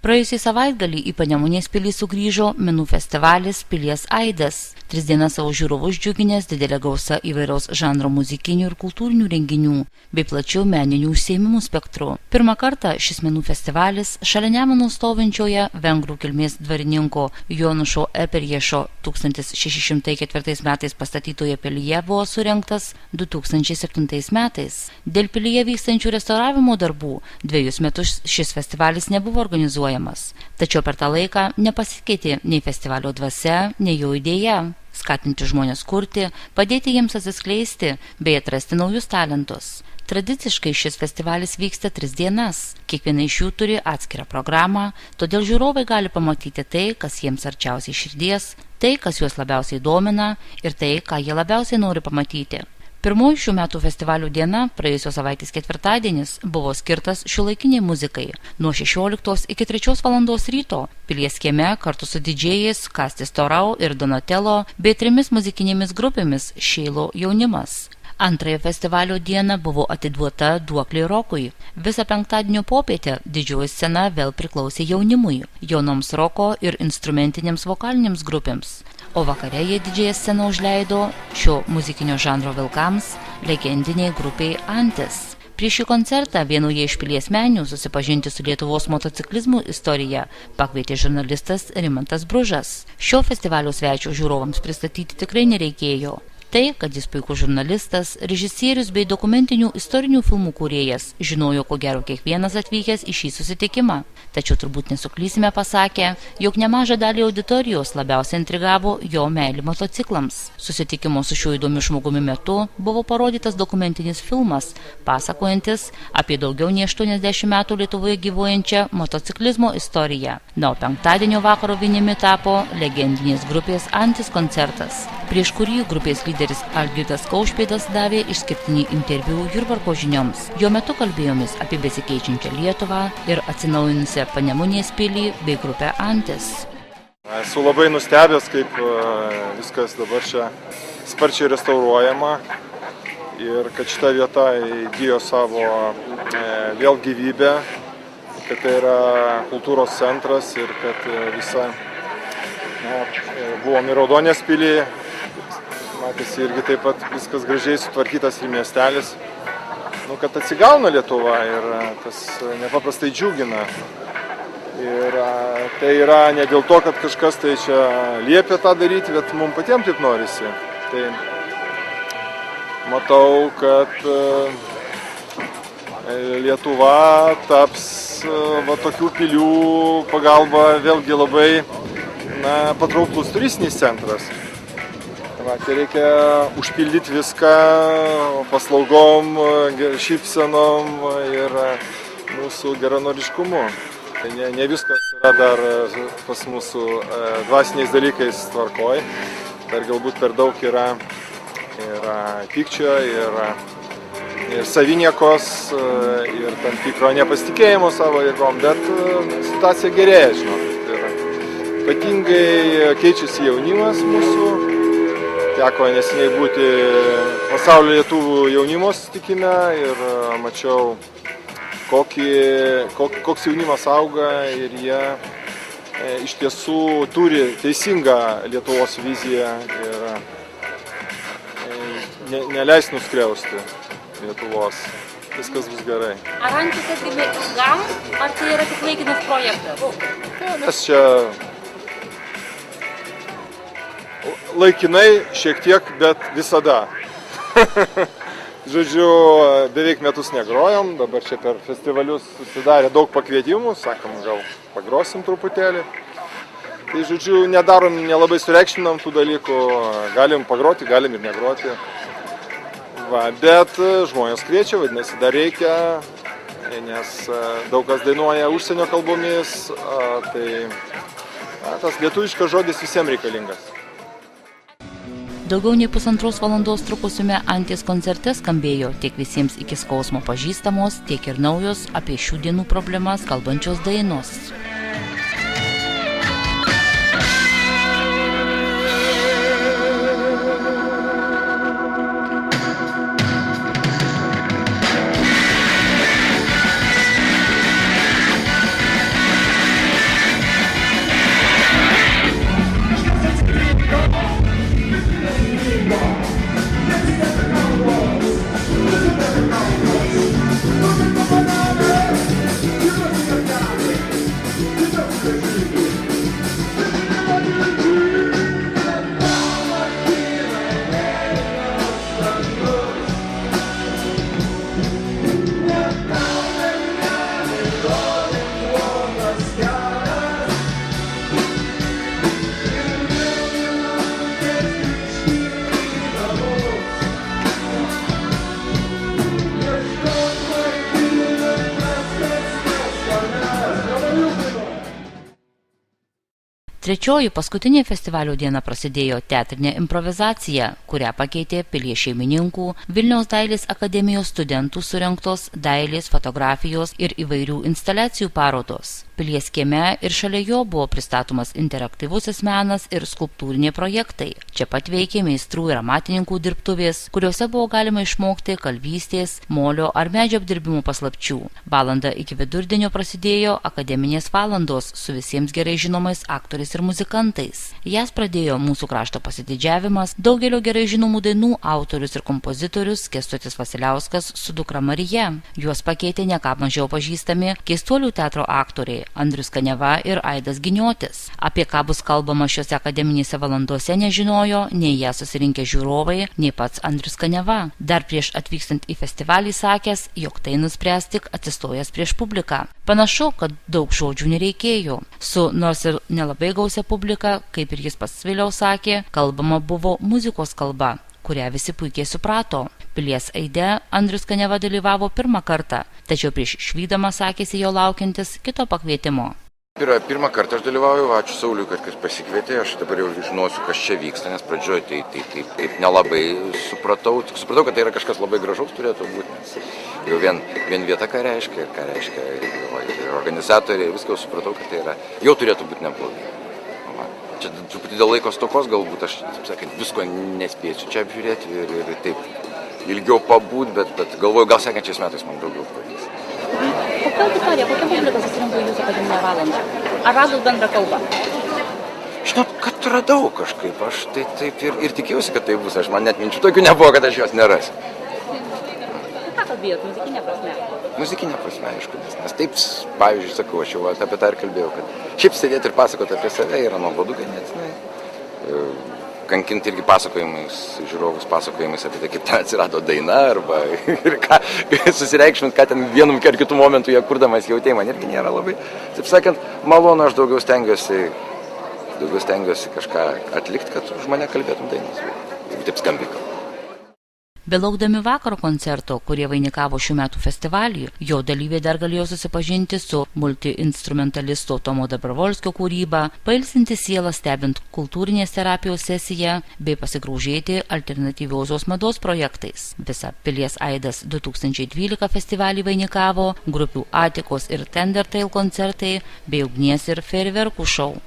Praėjusį savaitgalį į Panemunės pilį sugrįžo menų festivalis Pilies aidas. 3 dienas savo žiūrovus džiuginęs didelė gausa įvairaus žanro muzikinių ir kultūrinių renginių bei plačiau meninių užsiėmimų spektru. Pirmą kartą šis menų festivalis šalia Nemuno stovinčioje vengrų kilmės dvarininko Jonušo Eperješo 1604 metais pastatytoje pilyje buvo surengtas 2007 metais. Dėl pilyje vykstančių restauravimo darbų 2 metus šis festivalis nebuvo organizuojamas. Tačiau per tą laiką nepasikeitė nei festivalio dvasia, nei jo idėja – skatinti žmonės kurti, padėti jiems atsiskleisti bei atrasti naujus talentus. Tradiciškai šis festivalis vyksta 3 dienas. Kiekviena iš jų turi atskirą programą, todėl žiūrovai gali pamatyti tai, kas jiems arčiausiai širdies, tai, kas juos labiausiai domina ir tai, ką jie labiausiai nori pamatyti. Pirmoji šių metų festivalių diena, praėjusios savaitės ketvirtadienis, buvo skirtas šiuolaikiniai muzikai. Nuo 16 iki 3 valandos ryto Pilies kieme kartu su didžėjais Kastis Torau ir Donatello bei 3 muzikinėmis grupėmis Šeilo jaunimas. Antrąją festivalio dieną buvo atiduota duoklė rokui. Visą penktadienio popietę didžioji scena vėl priklausė jaunimui, jaunoms roko ir instrumentinėms vokalinėms grupėms. O vakare jie didžiąją sceną užleido šio muzikinio žanro vilkams legendiniai grupiai Antis. Prieš šį koncertą vienoje iš Pilies menių susipažinti su Lietuvos motociklizmo istorija pakvietė žurnalistas Rimantas Bružas. Šio festivalio svečio žiūrovams pristatyti tikrai nereikėjo. Tai, kad jis puikus žurnalistas, režisierius bei dokumentinių istorinių filmų kūrėjas, žinojo ko gero kiekvienas atvykęs į šį susitikimą. Tačiau turbūt nesuklysime pasakę, jog nemažą dalį auditorijos labiausiai intrigavo jo meilė motociklams. Susitikimo su šiuo įdomiu žmogumi metu buvo parodytas dokumentinis filmas, pasakojantis apie daugiau nei 80 metų Lietuvoje gyvuojančią motociklizmo istoriją. Na, o penktadienio vakaro vinimi tapo legendinės grupės Antis koncertas, prieš kurį grupės lyderis Algirdas Kaušpėdas davė išskirtinį interviu Jurbarko žinioms. Jo metu kalbėjomis apie besikeičiančią Lietuvą ir atsinaujinusią Panemunės pilį bei grupę Antis. Esu labai nustebęs, kaip viskas dabar čia sparčiai restauruojama ir kad šita vieta įgijo savo vėl gyvybę, kad tai yra kultūros centras ir kad buvom ir Raudonės pilį. Matėsi irgi taip pat viskas gražiai sutvarkytas ir miestelis. Kad atsigauna Lietuva ir tas nepaprastai džiugina. Ir tai yra ne dėl to, kad kažkas tai čia liepia tą daryti, bet mums patiems taip norisi. Tai matau, kad Lietuva taps tokių pilių pagalba vėlgi labai patrauklus turistinis centras. Tai reikia užpildyti viską paslaugom, šypsenom ir mūsų geranoriškumu. Tai ne viskas yra dar pas mūsų dvasiniais dalykais tvarkoj. Dar galbūt per daug yra pykčio, ir saviniekos, ir tam tikro nepasitikėjimo savo jėgom, bet situacija gerėja, žinokit. Ir ypatingai keičiasi jaunimas mūsų. Teko neseniai būti pasaulio lietuvių jaunimo susitikime ir mačiau, koks jaunimas auga ir jie iš tiesų turi teisingą Lietuvos viziją ir neleis nuskriausti Lietuvos. Viskas bus gerai. Ar Antis atgimė ilgam, ar tai yra tik laikinas projektas? Mes čia laikinai šiek tiek, bet visada. Žodžiu, beveik metus negrojom, dabar čia per festivalius susidarė daug pakvietimų, sakom, gal pagrosim truputėlį. Tai žodžiu, nedarom, nelabai sureikšminam tų dalykų, galim pagroti, galim ir negroti. Bet žmonės kviečia, vadinasi, dar reikia, nes daug kas dainuoja užsienio kalbomis, tai tas lietuviškas žodis visiems reikalingas. Daugiau nei 1,5 valandos trukusiame Anties koncerte skambėjo tiek visiems iki skausmo pažįstamos, tiek ir naujos apie šių dienų problemas kalbančios dainos. Trečioji paskutinė festivalio diena prasidėjo teatrinė improvizacija, kurią pakeitė Pilies šeimininkų, Vilniaus dailės akademijos studentų surengtos dailės, fotografijos ir įvairių instaliacijų parodos. Pilies kieme ir šalia jo buvo pristatomas interaktyvusis menas ir skulptūriniai projektai. Čia pat veikė meistrų ir amatininkų dirbtuvės, kuriuose buvo galima išmokti kalvystės, molio ar medžio apdirbimo paslapčių. Valandą iki vidurdienio prasidėjo akademinės valandos su visiems gerai žinomais aktoriais ir muzikantais. Jas pradėjo mūsų krašto pasididžiavimas, daugelio gerai žinomų dainų autorius ir kompozitorius Kęstutis Vasiliauskas su dukra Marija. Juos pakeitė ne ką mažiau pažįstami Keistuolių teatro aktoriai Andrius Kaniava ir Aidas Giniotis. Apie ką bus kalbama šiose akademinėse valandose nežinojo nei ją susirinkę žiūrovai, nei pats Andrius Kaniava. Dar prieš atvykstant į festivalį sakęs, jog tai nuspręs tik atsistojęs prieš publiką. Panašu, kad daug žodžių nereikėjo. Su nors ir nelabai gausia publika, kaip ir jis pats vėliau sakė, kalbama buvo muzikos kalba, kurią visi puikiai suprato. Pilies aide Andrius Kaniava dalyvavo pirmą kartą, tačiau prieš išvydamas sakėsi jo laukiantis kito pakvietimo. Pirmą kartą aš dalyvauju, ačiū Sauliui, kad pasikvietė, aš dabar jau žinosiu, kas čia vyksta, nes pradžioje tai nelabai supratau, tik supratau, kad tai yra kažkas labai gražaus turėtų būti, nes jau vien vieta ką reiškia ir organizatoriai, viską supratau, kad tai yra, jau turėtų būti neblogai. Čia truputį dėl laiko stokos galbūt, aš, taip sakant, visko nespėsiu čia apžiūrėti ir taip ilgiau pabūt, bet galvoju, gal sekančiais metais man daugiau pavyks. Kokia auditorija, kokia publika susirinko jūsų akademinę valandą? Ar radot bendrą kalbą? Žinot, kad radau kažkaip, aš taip ir tikėjausi, kad tai bus, aš man net minčių tokių nebuvo, kad aš jos nerasiu. Ką kalbėjot, muzikinė prasme? Muzikinė prasme, aišku, nes taip, pavyzdžiui, sakau, aš jau apie tą ir kalbėjau, kad šiaip sėdėti ir pasakoti apie save yra nuobodu ganėtinai. Kankinti irgi pasakojimais, žiūrovus pasakojimais apie tai, kaip ten atsirado daina arba ir ką, susireikšmint, ką ten vienu ar kitų momentų jie kurdamas jautė, man irgi nėra labai, taip sakant, malonu, aš daugiau stengiuosi kažką atlikti, kad už mane kalbėtum dainas, jeigu taip skambiai kalba. Belaukdami vakaro koncerto, kurie vainikavo šių metų festivalį, jo dalyviai dar galėjo susipažinti su multiinstrumentalisto Tomo Dabravolskio kūryba, pailsinti sielą stebint kultūrinės terapijos sesiją bei pasigraužėti alternatyviosios mados projektais. Visa Pilies aidas 2012 festivalį vainikavo grupių Atikos ir Tendertail koncertai bei ugnies ir fejerverkų šou.